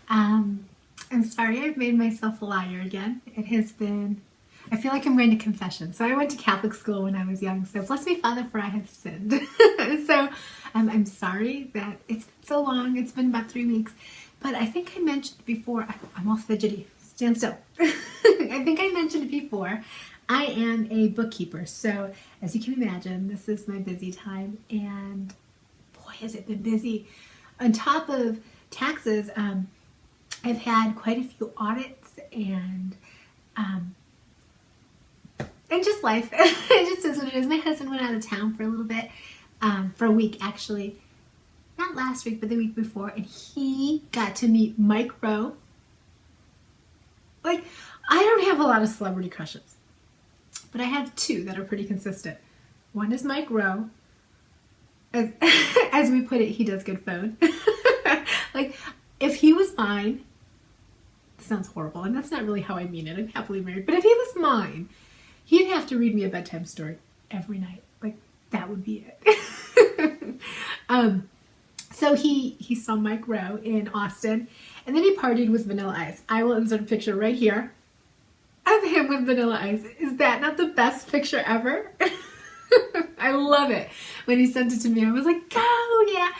I'm sorry I've made myself a liar again. It has been, I feel like I'm going to confession. So I went to Catholic school when I was young. So bless me, Father, for I have sinned. So I'm sorry that it's been so long. It's been about 3 weeks. But I think I mentioned before, I'm all fidgety. Stand still. I think I mentioned before, I am a bookkeeper. So as you can imagine, this is my busy time. And boy, has it been busy. On top of taxes, I've had quite a few audits and just life. It just is what it is. My husband went out of town for a little bit, for a week actually. Not last week, but the week before, and he got to meet Mike Rowe. Like, I don't have a lot of celebrity crushes, but I have two that are pretty consistent. One is Mike Rowe. As we put it, he does good phone. Like, if he was mine, this sounds horrible, and that's not really how I mean it. I'm happily married, but if he was mine, he'd have to read me a bedtime story every night. Like, that would be it. So he saw Mike Rowe in Austin, and then he partied with Vanilla Ice. I will insert a picture right here of him with Vanilla Ice. Is that not the best picture ever? I love it. When he sent it to me, I was like, oh yeah.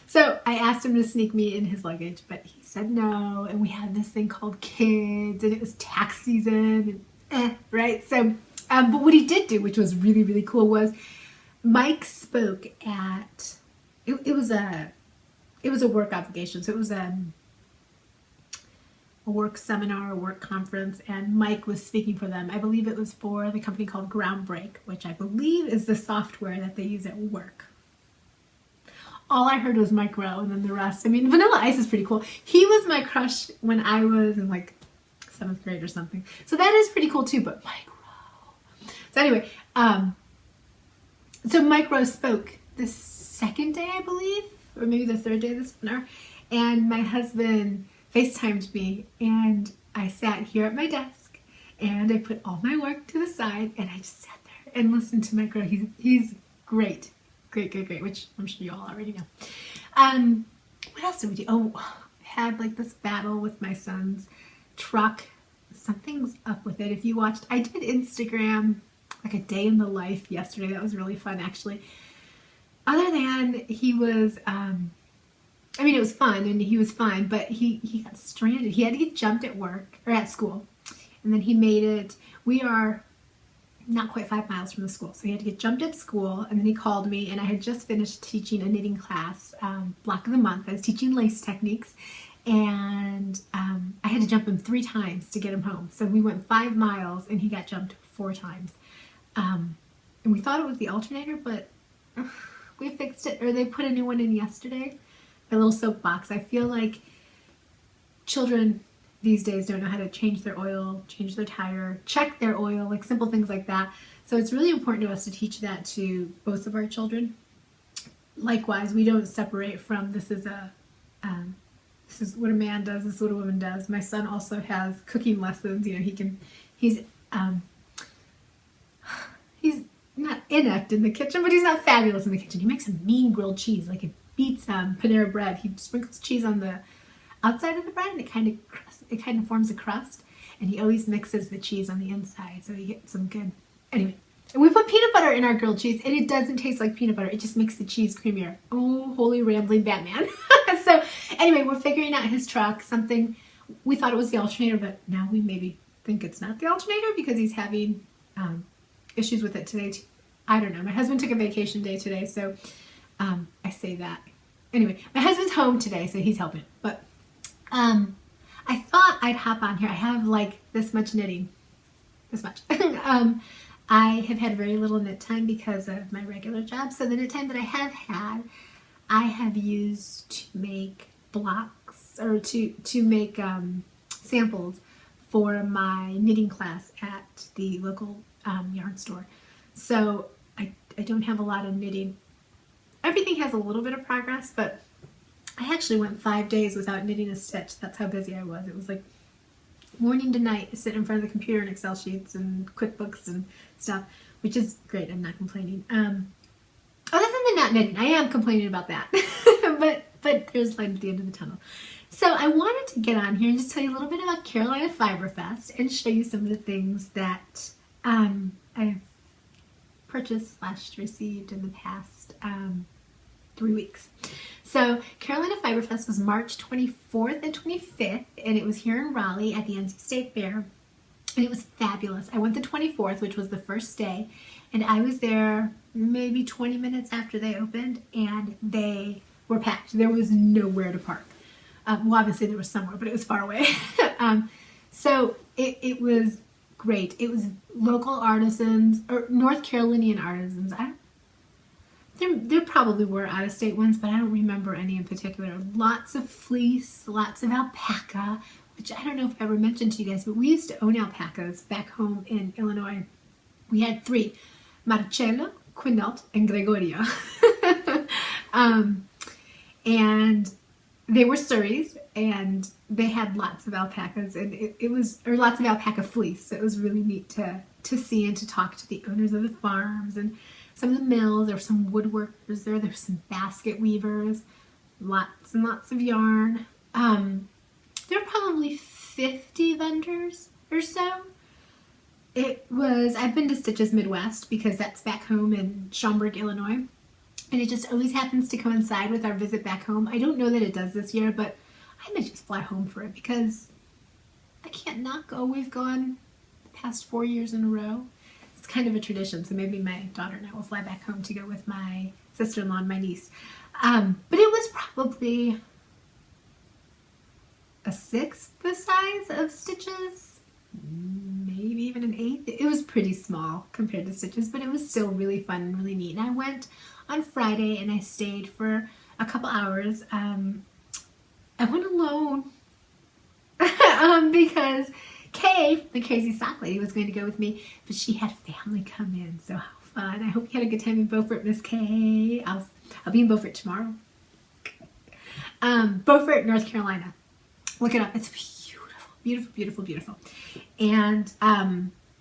So I asked him to sneak me in his luggage, but he said no, and we had this thing called kids, and it was tax season, and right? So, but what he did do, which was really, really cool, was Mike spoke at, it was a work obligation, so it was a work seminar, a work conference, and Mike was speaking for them. I believe it was for the company called Groundbreak, which I believe is the software that they use at work. All I heard was Mike Rowe, and then the rest. I mean, Vanilla Ice is pretty cool. He was my crush when I was in like 7th grade or something. So that is pretty cool too, but Mike Rowe. So anyway, so Mike Rowe spoke the second day, I believe, or maybe the third day of the seminar, and my husband FaceTimed me, and I sat here at my desk, and I put all my work to the side, and I just sat there and listened to Mike Rowe. He's great. Great, which I'm sure you all already know. What else did we do? Oh, I had like this battle with my son's truck. Something's up with it. If you watched, I did Instagram, like a day in the life yesterday. That was really fun, actually. Other than he was, I mean, it was fun and he was fine, but he got stranded. He had to get jumped at work, or at school. And then he made it, we are not quite 5 miles from the school. So he had to get jumped at school, and then he called me, and I had just finished teaching a knitting class, block of the month. I was teaching lace techniques, and I had to jump him 3 times to get him home. So we went 5 miles, and he got jumped 4 times. And we thought it was the alternator, but we fixed it, or they put a new one in yesterday. A little soapbox. I feel like children these days don't know how to change their oil, change their tire, check their oil, like simple things like that. So it's really important to us to teach that to both of our children. Likewise, we don't separate from this is what a man does, this is what a woman does. My son also has cooking lessons. You know, he's not inept in the kitchen, but he's not fabulous in the kitchen. He makes a mean grilled cheese, like it beats Panera bread. He sprinkles cheese on the outside of the bread, and it kind of forms a crust, and he always mixes the cheese on the inside, so you get some good. Anyway, and we put peanut butter in our grilled cheese, and it doesn't taste like peanut butter. It just makes the cheese creamier. Oh, holy rambling Batman. So anyway, we're figuring out his truck. Something we thought it was the alternator, but now we maybe think it's not the alternator because he's having issues with it today. I don't know. My husband took a vacation day today, so I say that. Anyway, my husband's home today, so he's helping. But I thought I'd hop on here. I have like this much knitting. This much. I have had very little knit time because of my regular job. So the knit time that I have had, I have used to make blocks, or to make samples for my knitting class at the local yarn store. So I don't have a lot of knitting. Everything has a little bit of progress, but I actually went 5 days without knitting a stitch. That's how busy I was. It was like morning to night, sit in front of the computer and Excel sheets and QuickBooks and stuff, which is great. I'm not complaining. Other than the not knitting, I am complaining about that. but there's light at the end of the tunnel. So I wanted to get on here and just tell you a little bit about Carolina Fiber Fest and show you some of the things that I've purchased / received in the past 3 weeks. So Carolina Fiber Fest was March 24th and 25th, and it was here in Raleigh at the NC State Fair, and it was fabulous. I went the 24th, which was the first day, and I was there maybe 20 minutes after they opened, and they were packed. There was nowhere to park. Well, obviously there was somewhere, but it was far away. So it was great. It was local artisans, or North Carolinian artisans. There probably were out-of-state ones, but I don't remember any in particular. Lots of fleece, lots of alpaca, which I don't know if I ever mentioned to you guys, but we used to own alpacas back home in Illinois. We had 3, Marcello, Quinault, and Gregorio. And they were Surreys, and they had lots of alpacas, and it was lots of alpaca fleece. So it was really neat to see and to talk to the owners of the farms and some of the mills. There were some woodworkers there. There were some basket weavers, lots and lots of yarn. There were probably 50 vendors or so. I've been to Stitches Midwest because that's back home in Schaumburg, Illinois. And it just always happens to coincide with our visit back home. I don't know that it does this year, but I might just fly home for it because I can't not go. We've gone the past 4 years in a row. It's kind of a tradition, so maybe my daughter and I will fly back home to go with my sister-in-law and my niece. But it was probably a 1/6 the size of Stitches, maybe even an 1/8. It was pretty small compared to Stitches, but it was still really fun and really neat. And I went on Friday and I stayed for a couple hours. I went alone because Kay, the crazy sock lady, was going to go with me, but she had family come in, so how fun. I hope you had a good time in Beaufort, Miss Kay. I'll be in Beaufort tomorrow. Beaufort, North Carolina. Look it up. It's beautiful, beautiful, beautiful, beautiful. And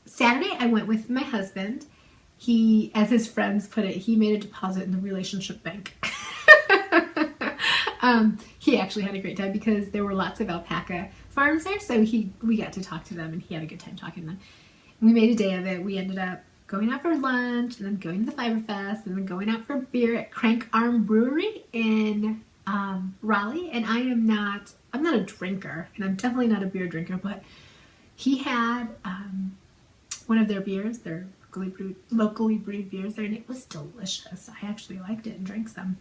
Saturday I went with my husband. He, as his friends put it, he made a deposit in the relationship bank. He actually had a great time because there were lots of alpaca farms there, so we got to talk to them, and he had a good time talking to them. We made a day of it. We ended up going out for lunch, and then going to the Fiber Fest, and then going out for beer at Crank Arm Brewery in Raleigh. And I'm not a drinker, and I'm definitely not a beer drinker, but he had one of their beers, their locally brewed beers there, and it was delicious. I actually liked it and drank some.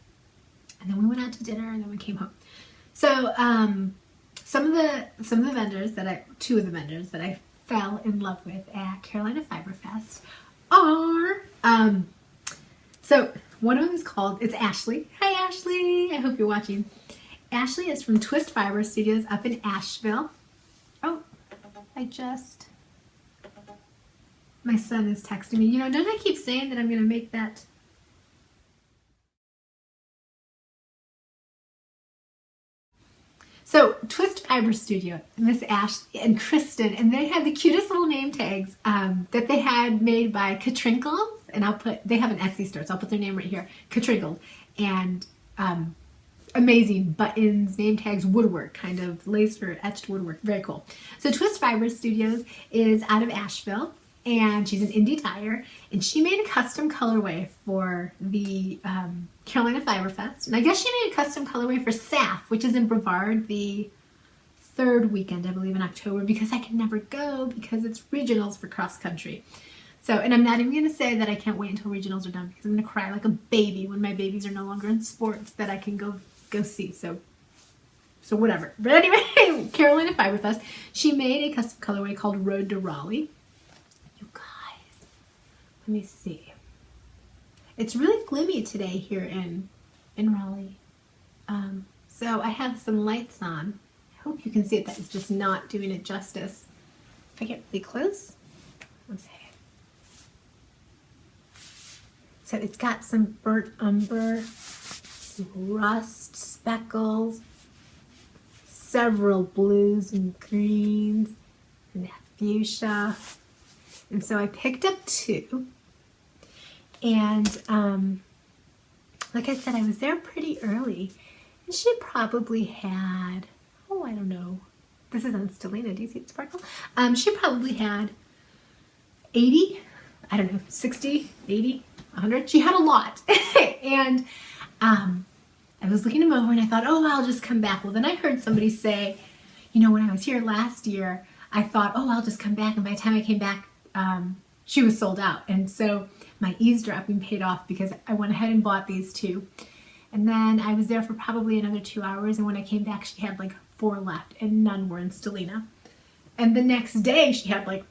And then we went out to dinner, and then we came home. So some of the vendors two of the vendors that I fell in love with at Carolina Fiber Fest are so one of them is it's Ashley. Hi Ashley, I hope you're watching. Ashley is from Twist Fiber Studios up in Asheville. Oh, my son is texting me. You know, don't I keep saying that I'm going to make that? So, Twist Fiber Studio, Miss Ashley and Kristen, and they had the cutest little name tags that they had made by Katrinkles, and they have an Etsy store, so I'll put their name right here, Katrinkled, and amazing buttons, name tags, woodwork, kind of laser etched woodwork, very cool. So Twist Fiber Studios is out of Asheville, and she's an indie tire, and she made a custom colorway for the Carolina Fiber Fest, and I guess she made a custom colorway for SAF, which is in Brevard the 3rd weekend, I believe, in October, because I can never go because it's regionals for cross country. So, and I'm not even going to say that I can't wait until regionals are done because I'm going to cry like a baby when my babies are no longer in sports that I can go see. So whatever. But anyway, Carolina Fiber Fest, she made a custom colorway called Road to Raleigh. Let me see. It's really gloomy today here in Raleigh. So I have some lights on. I hope you can see it. That is just not doing it justice. If I get really close. Okay. So it's got some burnt umber, some rust, speckles, several blues and greens, and that fuchsia. And so I picked up 2. And like I said, I was there pretty early, and she probably had, I don't know. This isn't Stellina. Do you see it sparkle? She probably had 80, I don't know, 60, 80, 100. She had a lot. And I was looking them over and I thought, oh, I'll just come back. Well, then I heard somebody say, you know, when I was here last year, I thought, oh, I'll just come back. And by the time I came back, she was sold out. And so my eavesdropping paid off because I went ahead and bought these two. And then I was there for probably another 2 hours. And when I came back, she had like 4 left and none were in Stellina. And the next day she had like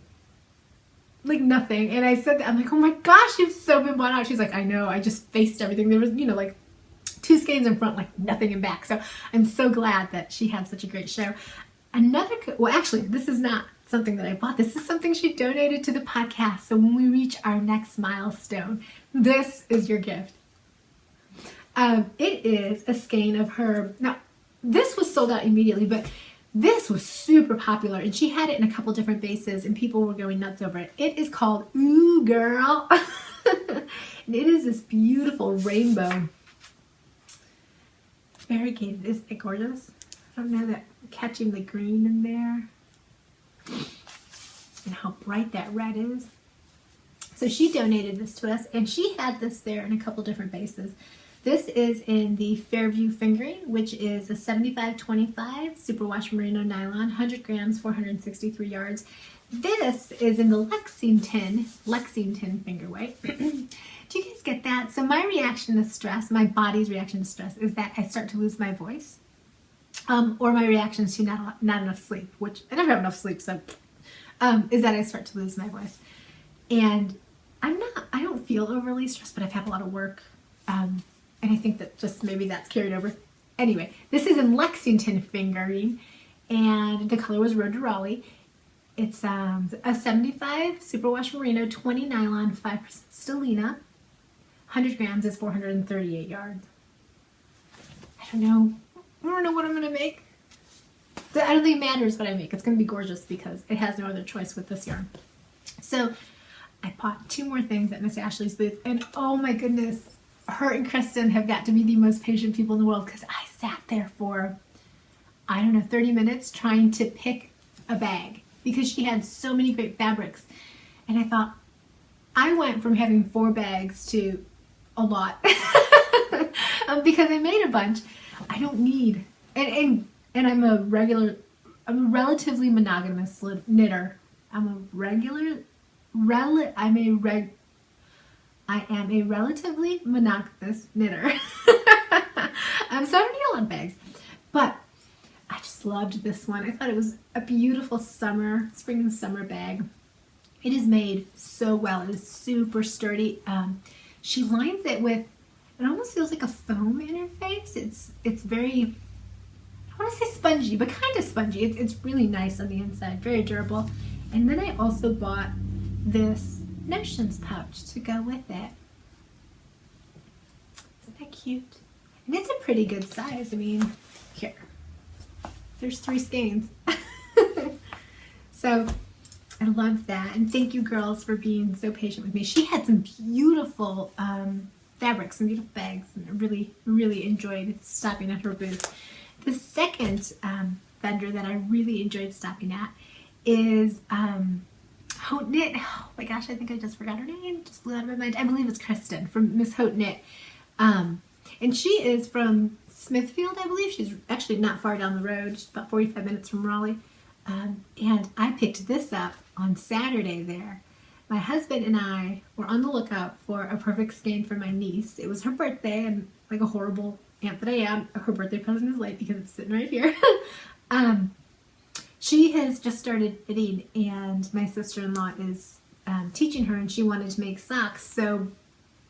nothing. And I said that, I'm like, oh my gosh, you've so been bought out. She's like, I know, I just faced everything. There was, you know, like 2 skeins in front, like nothing in back. So I'm so glad that she had such a great show. Well, actually, this is not something that I bought. This is something she donated to the podcast. So when we reach our next milestone, this is your gift. It is a skein of her. Now, this was sold out immediately, but this was super popular, and she had it in a couple different bases, and people were going nuts over it. It is called Ooh Girl. And it is this beautiful rainbow variegated. Isn't it gorgeous? I don't know, that catching the green in there and how bright that red is. So she donated this to us, and she had this there in a couple different bases. This is in the Fairview Fingering, which is a 75-25 superwash merino nylon, 100 grams, 463 yards. This is in the Lexington finger weight. Do you guys get that? So my reaction to stress, my body's reaction to stress, is that I start to lose my voice. Or my reaction to not enough sleep, which I never have enough sleep, so is that I start to lose my voice. And I don't feel overly stressed, but I've had a lot of work. And I think that just maybe that's carried over. Anyway, this is in Lexington fingering, and the color was Road to Raleigh. It's a 75 superwash merino, 20 nylon, 5% Stellina. 100 grams is 438 yards. I don't know what I'm going to make. I don't think it matters what I make. It's going to be gorgeous because it has no other choice with this yarn. So I bought 2 more things at Miss Ashley's booth, and oh my goodness, her and Kristen have got to be the most patient people in the world, because I sat there for, I don't know, 30 minutes trying to pick a bag because she had so many great fabrics. And I thought, I went from having 4 bags to a lot because I made a bunch. I don't need, and I'm a relatively monogamous knitter. I am a relatively monogamous knitter. So I don't need a lot of bags, but I just loved this one. I thought it was a beautiful spring and summer bag. It is made so well. It is super sturdy. She lines it with, it almost feels like a foam interface. It's very, I want to say spongy, but kind of spongy. It's really nice on the inside, very durable. And then I also bought this Notions pouch to go with it. Isn't that cute? And it's a pretty good size. I mean, here, there's 3 skeins. So I love that, and thank you girls for being so patient with me. She had some beautiful fabrics, some beautiful bags, and I really enjoyed stopping at her booth. The second vendor that I really enjoyed stopping at is Haute Knit. Oh my gosh, I think I just forgot her name. Just blew out of my mind. I believe it's Kristen from Miss Haute Knit. And she is from Smithfield, I believe. She's actually not far down the road. She's about 45 minutes from Raleigh. And I picked this up on Saturday there. My husband and I were on the lookout for a perfect skein for my niece. It was her birthday, and like a horrible aunt that I am, her birthday present is late because it's sitting right here. She has just started knitting, and my sister-in-law is teaching her, and she wanted to make socks. So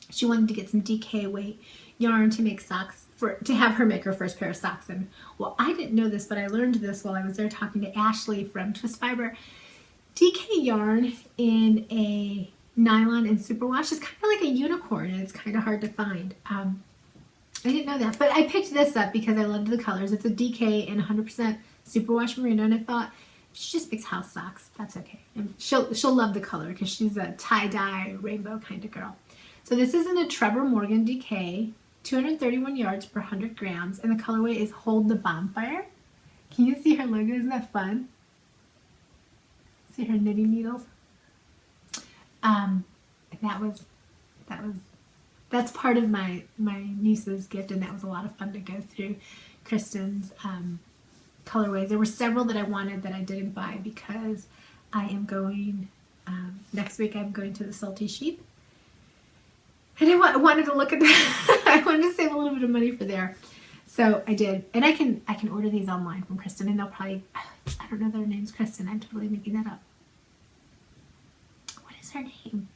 she wanted to get some DK weight yarn to make socks, to have her make her first pair of socks. And well, I didn't know this, but I learned this while I was there talking to Ashley from Twist Fiber. DK yarn in a nylon and superwash is kind of like a unicorn, and it's kind of hard to find. I didn't know that, but I picked this up because I loved the colors. It's a DK and 100% superwash merino, and I thought, she just makes house socks. That's okay. And she'll love the color because she's a tie-dye rainbow kind of girl. So this is in a Trevor Morgan DK, 231 yards per 100 grams, and the colorway is Hold the Bonfire. Can you see her logo? Isn't that fun? See her knitting needles? And that's part of my niece's gift, and that was a lot of fun to go through Kristen's colorways. There were several that I wanted that I didn't buy because I am going, next week I'm going to the Salty Sheep. And I wanted to look at that. I wanted to save a little bit of money for there. So I did. And I can order these online from Kristen, and they'll probably, I don't know their name's Kristen. I'm totally making that up. What is her name?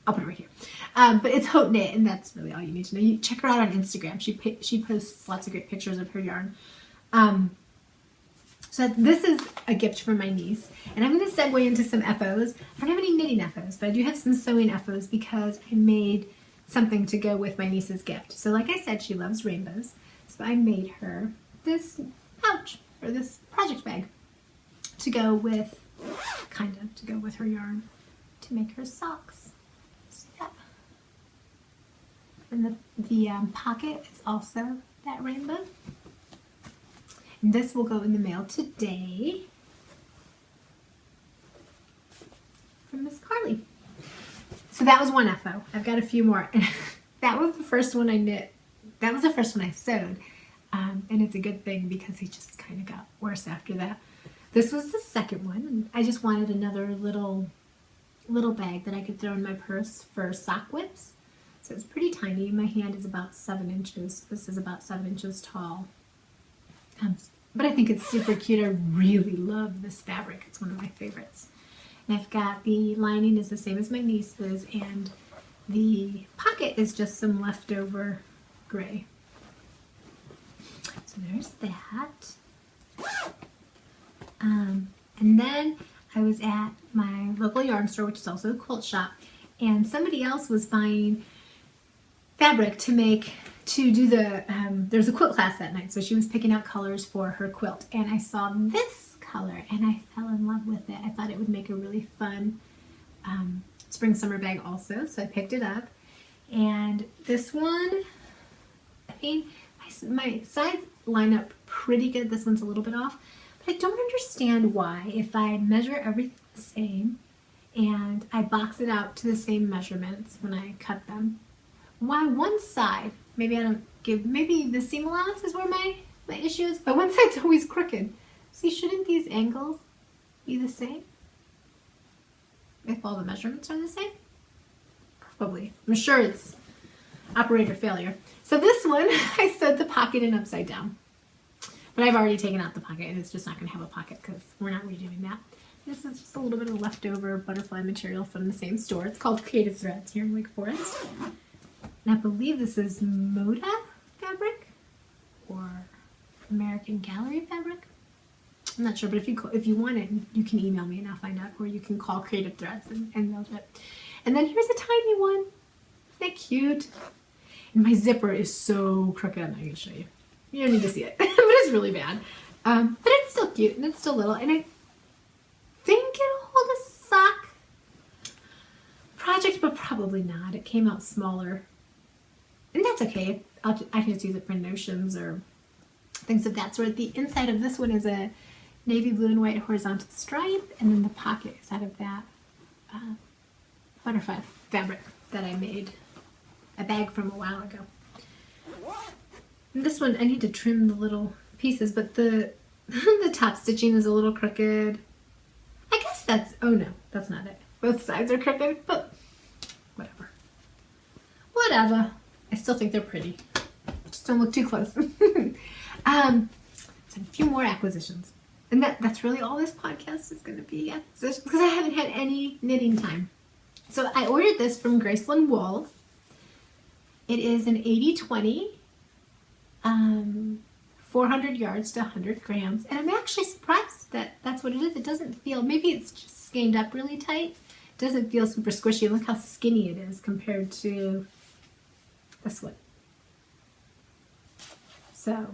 I'll put it right here. But it's Haute Knit, and that's really all you need to know. You check her out on Instagram. She posts lots of great pictures of her yarn. So this is a gift for my niece, and I'm going to segue into some FOs. I don't have any knitting FOs, but I do have some sewing FOs because I made something to go with my niece's gift. So like I said, she loves rainbows, so I made her this pouch, or this project bag, to go with, to go with her yarn, to make her socks. See that? And the pocket is also that rainbow. And this will go in the mail today from Miss Carly. So that was one FO. I've got a few more. That was the first one I knit. That was the first one I sewed. And it's a good thing because he just kind of got worse after that. This was the second one. And I just wanted another little bag that I could throw in my purse for sock whips. So it's pretty tiny. My hand is about 7 inches. This is about 7 inches tall. But I think it's super cute. I really love this fabric. It's one of my favorites. And I've got the lining is the same as my niece's, and the pocket is just some leftover gray. So there's that. And then I was at my local yarn store, which is also a quilt shop, and somebody else was buying fabric to do the, there's a quilt class that night, so she was picking out colors for her quilt, and I saw this color and I fell in love with it. I thought it would make a really fun spring summer bag also, so I picked it up. And this one, I mean, my sides line up pretty good. This one's a little bit off, but I don't understand why, if I measure everything the same and I box it out to the same measurements when I cut them, why one side, maybe the seam allowance is where my issue is, but one side's always crooked. See, shouldn't these angles be the same if all the measurements are the same? Probably. I'm sure it's operator failure. So this one, I sewed the pocket in upside down, but I've already taken out the pocket, and it's just not going to have a pocket because we're not redoing that. This is just a little bit of leftover butterfly material from the same store. It's called Creative Threads here in Wake Forest. And I believe this is Moda fabric or American Gallery fabric. I'm not sure, but if you want it, you can email me and I'll find out, or you can call Creative Threads and they'll do it. And then here's a tiny one. Isn't that cute? And my zipper is so crooked. I'm not going to show you. You don't need to see it, but it's really bad. But it's still cute and it's still little, and I think it'll hold a sock project, but probably not. It came out smaller. And that's okay. I can just use it for notions or things of that sort. The inside of this one is a navy blue and white horizontal stripe, and then the pocket is out of that butterfly fabric that I made a bag from a while ago. And this one, I need to trim the little pieces, but the top stitching is a little crooked. I guess that's, oh no, that's not it. Both sides are crooked, but whatever. Whatever. I still think they're pretty. Just don't look too close. So a few more acquisitions. And that's really all this podcast is going to be, acquisitions, because I haven't had any knitting time. So I ordered this from Graceland Wool. It is an 80-20, 400 yards to 100 grams. And I'm actually surprised that that's what it is. It doesn't feel, maybe it's just skeined up really tight. It doesn't feel super squishy. Look how skinny it is compared to this one. So,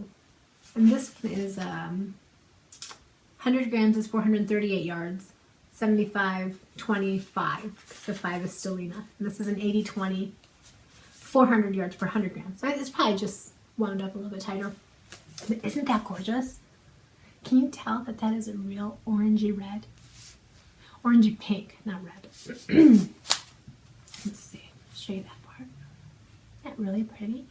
and this one is 100 grams is 438 yards, 75, 25. So 5 is Stellina. And this is an 80-20, 400 yards per 100 grams. So it's probably just wound up a little bit tighter. Isn't that gorgeous? Can you tell that that is a real orangey red? Orangey pink, not red. Let's see, show you that part. Isn't that really pretty?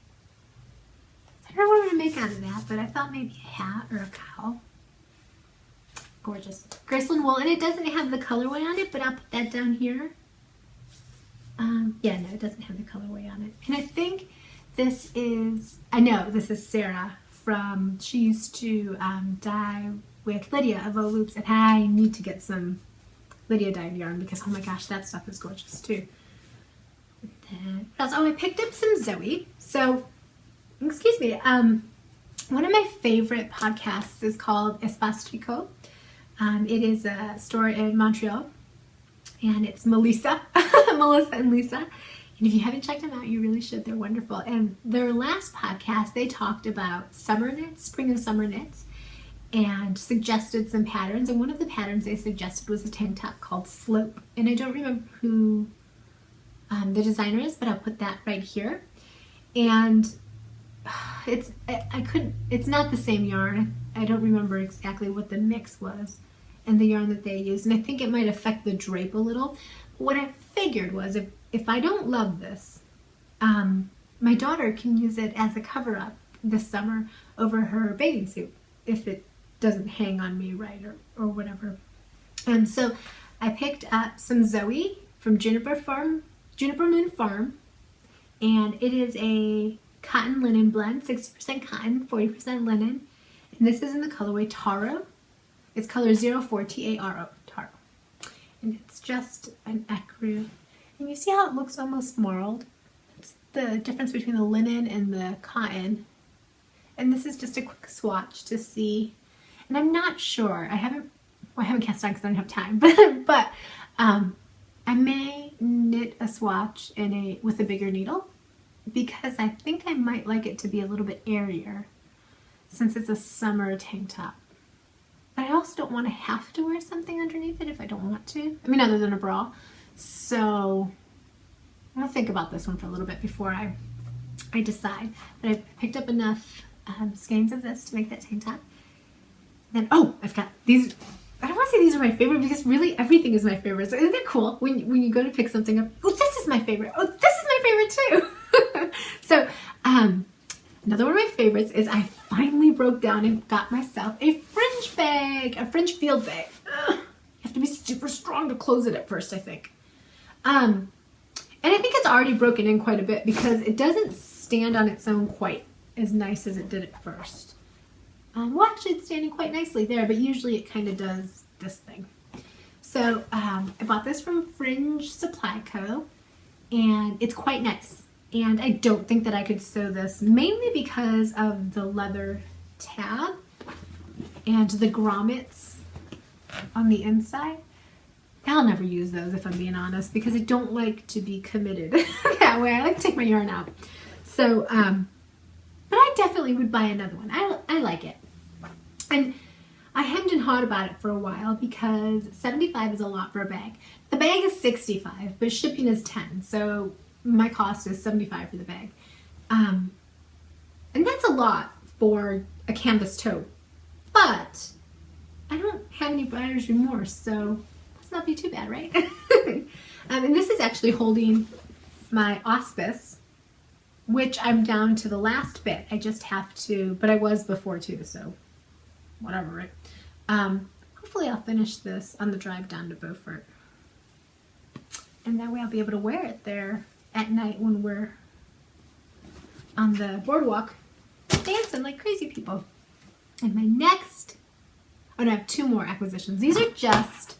I don't know what I'm gonna make out of that, but I thought maybe a hat or a cow. Gorgeous. Graceland wool, and it doesn't have the colorway on it, but I'll put that down here. Yeah, no, it doesn't have the colorway on it. And I think this is, I know this is Sarah from, she used to dye with Lydia of O Loops, and I need to get some Lydia dyed yarn because, oh my gosh, that stuff is gorgeous too. Then, oh, I picked up some Zoe. So, excuse me, one of my favorite podcasts is called Espace Tricot. It is a store in Montreal, and it's Melissa and Lisa. And if you haven't checked them out, you really should. They're wonderful. And their last podcast, they talked about summer knits, spring and summer knits, and suggested some patterns. And one of the patterns they suggested was a tank top called Slope. And I don't remember who the designer is, but I'll put that right here. And it's not the same yarn. I don't remember exactly what the mix was and the yarn that they used, and I think it might affect the drape a little. But what I figured was if I don't love this, my daughter can use it as a cover-up this summer over her bathing suit if it doesn't hang on me right or whatever. And so I picked up some Zoe from Juniper Moon Farm, and it is a cotton linen blend, 60% cotton, 40% linen. And this is in the colorway Taro. It's color 04, T-A-R-O, Taro. And it's just an ecru. And you see how it looks almost marled? It's the difference between the linen and the cotton. And this is just a quick swatch to see. And I'm not sure. I haven't cast on because I don't have time. But I may knit a swatch with a bigger needle because I think I might like it to be a little bit airier since it's a summer tank top. But I also don't want to have to wear something underneath it if I don't want to. I mean, other than a bra. So I'll think about this one for a little bit before I decide. But I picked up enough skeins of this to make that tank top. Then, oh, I've got these. I don't want to say these are my favorite because really everything is my favorite. So isn't it cool when you go to pick something up? Oh, this is my favorite. Oh, this is my favorite too. So, another one of my favorites is I finally broke down and got myself a fringe bag, a fringe field bag. Ugh, you have to be super strong to close it at first, I think. And I think it's already broken in quite a bit because it doesn't stand on its own quite as nice as it did at first. Well, actually, it's standing quite nicely there, but usually it kind of does this thing. So I bought this from Fringe Supply Co., and it's quite nice. And I don't think that I could sew this, mainly because of the leather tab and the grommets on the inside. I'll never use those if I'm being honest, because I don't like to be committed that way. I like to take my yarn out. So, but I definitely would buy another one. I like it. And I hemmed and hawed about it for a while because $75 is a lot for a bag. The bag is $65, but shipping is $10. So my cost is $75 for the bag. And that's a lot for a canvas tote. But I don't have any buyer's remorse, so let's not be too bad, right? And this is actually holding my auspice, which I'm down to the last bit. I just have to, but I was before too, so whatever, right? Hopefully I'll finish this on the drive down to Beaufort. And that way I'll be able to wear it there at night when we're on the boardwalk dancing like crazy people. And my next, oh no, I have two more acquisitions. These are just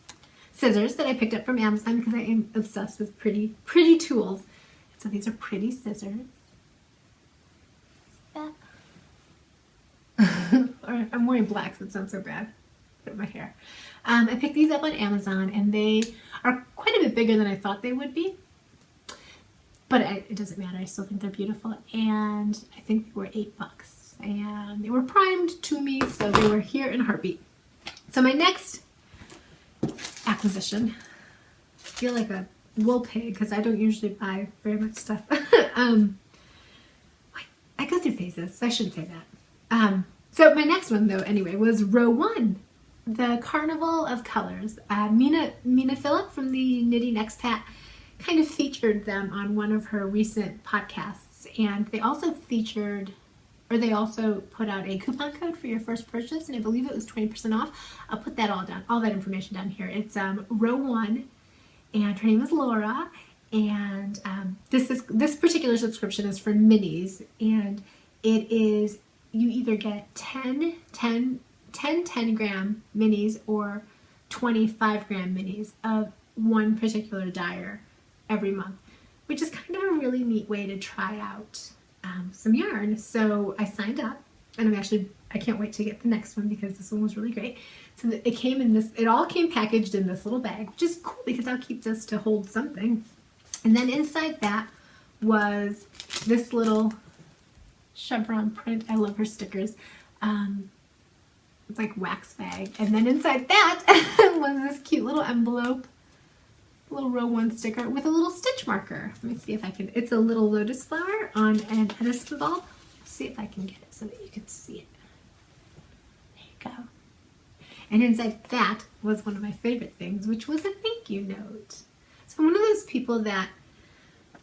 scissors that I picked up from Amazon because I am obsessed with pretty tools. So these are pretty scissors. I'm wearing black, so it's not so bad. Put my hair. I picked these up on Amazon, and they are quite a bit bigger than I thought they would be. But it doesn't matter. I still think they're beautiful, and I think they were $8. And they were primed to me, so they were here in a heartbeat. So my next acquisition, I feel like a wool pig because I don't usually buy very much stuff. I go through phases, so I shouldn't say that. So my next one, though, anyway, was row 1, the Carnival of Colors. Mina Phillip from the Knitting Expat kind of featured them on one of her recent podcasts, and they also put out a coupon code for your first purchase, and I believe it was 20% off. I'll put that all that information down here. It's row 1, and her name is Laura, and this particular subscription is for minis, and it is, you either get 10 10-gram minis or 25-gram minis of one particular dyer every month, which is kind of a really neat way to try out some yarn. So I signed up, and I can't wait to get the next one because this one was really great. So it all came packaged in this little bag, which is cool because I'll keep this to hold something. And then inside that was this little chevron print. I love her stickers. It's like wax bag. And then inside that was this cute little envelope, little row 1 sticker with a little stitch marker. Let me see if I can. It's a little lotus flower on an Edison ball. Let's see if I can get it so that you can see it. There you go. And inside that was one of my favorite things, which was a thank you note. So I'm one of those people that,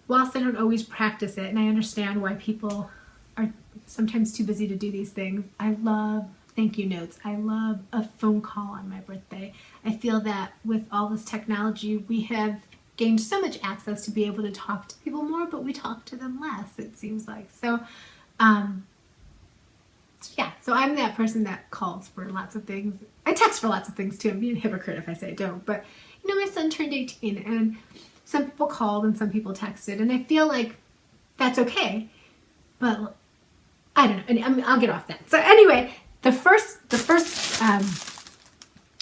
whilst I don't always practice it, and I understand why people are sometimes too busy to do these things, I love thank you notes. I love a phone call on my birthday. I feel that with all this technology, we have gained so much access to be able to talk to people more, but we talk to them less, it seems like. So, yeah, so I'm that person that calls for lots of things. I text for lots of things too. I'm being a hypocrite if I say I don't, but you know, my son turned 18, and some people called and some people texted, and I feel like that's okay, but I don't know, and I'll get off that. So anyway, the first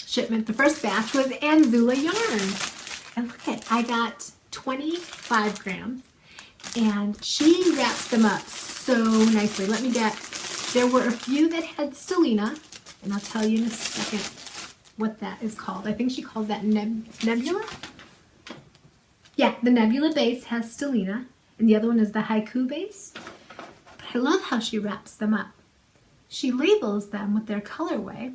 shipment, the first batch was Anzula yarn. And look at, I got 25 grams, and she wraps them up so nicely. There were a few that had stellina, and I'll tell you in a second what that is called. I think she calls that nebula. Yeah, the nebula base has stellina, and the other one is the haiku base. But I love how she wraps them up. She labels them with their colorway.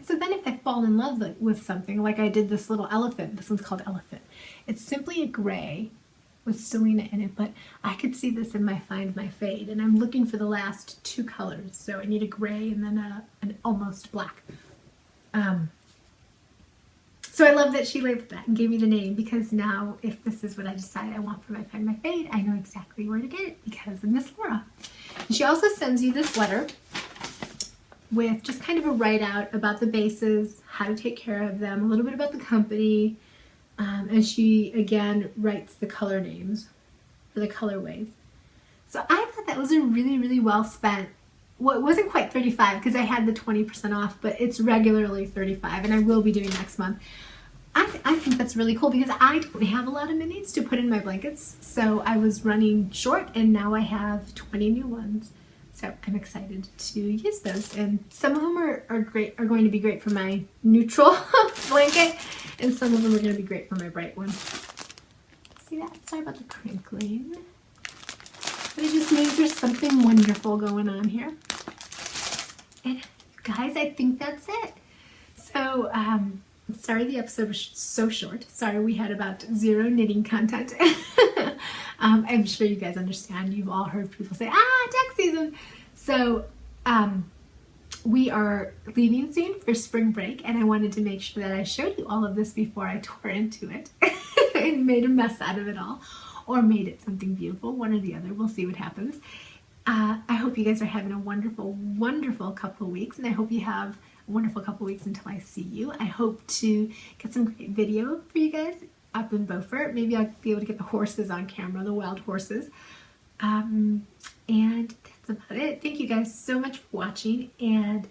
So then if I fall in love with something, like I did this little elephant, this one's called Elephant. It's simply a gray with stellina in it, but I could see this in my Find My Fade, and I'm looking for the last 2 colors. So I need a gray and then an almost black. So I love that she labeled that and gave me the name, because now if this is what I decide I want for my Find My Fade, I know exactly where to get it because of Miss Laura. And she also sends you this letter with just kind of a write-out about the bases, how to take care of them, a little bit about the company, and she, again, writes the color names for the colorways. So I thought that was a really, really well spent. Well, it wasn't quite $35 because I had the 20% off, but it's regularly $35, and I will be doing next month. I think that's really cool because I don't have a lot of minis to put in my blankets, so I was running short, and now I have 20 new ones. So I'm excited to use those, and some of them are going to be great for my neutral blanket, and some of them are going to be great for my bright one. See that? Sorry about the crinkling. But it just means there's something wonderful going on here. And guys, I think that's it. So, sorry the episode was so short. Sorry we had about 0 knitting content. I'm sure you guys understand. You've all heard people say, tax season. So, we are leaving soon for spring break, and I wanted to make sure that I showed you all of this before I tore into it and made a mess out of it all, or made it something beautiful, one or the other. We'll see what happens. I hope you guys are having a wonderful, wonderful couple of weeks, and I hope you have a wonderful couple of weeks until I see you. I hope to get some great video for you guys up in Beaufort. Maybe I'll be able to get the horses on camera, the wild horses. And that's about it. Thank you guys so much for watching, and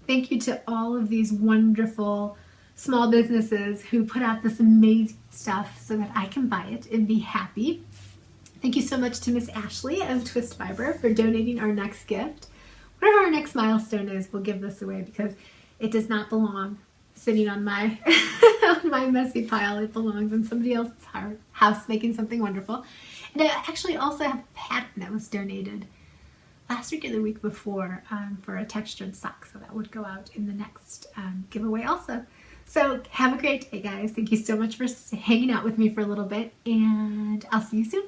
thank you to all of these wonderful small businesses who put out this amazing stuff so that I can buy it and be happy. Thank you so much to Miss Ashley of Twist Fiber for donating our next gift. Whatever our next milestone is, we'll give this away because it does not belong sitting on my on my messy pile. It belongs in somebody else's house making something wonderful. And I actually also have a pattern that was donated last week or the week before for a textured sock, so that would go out in the next giveaway also. So have a great day, guys. Thank you so much for hanging out with me for a little bit, and I'll see you soon.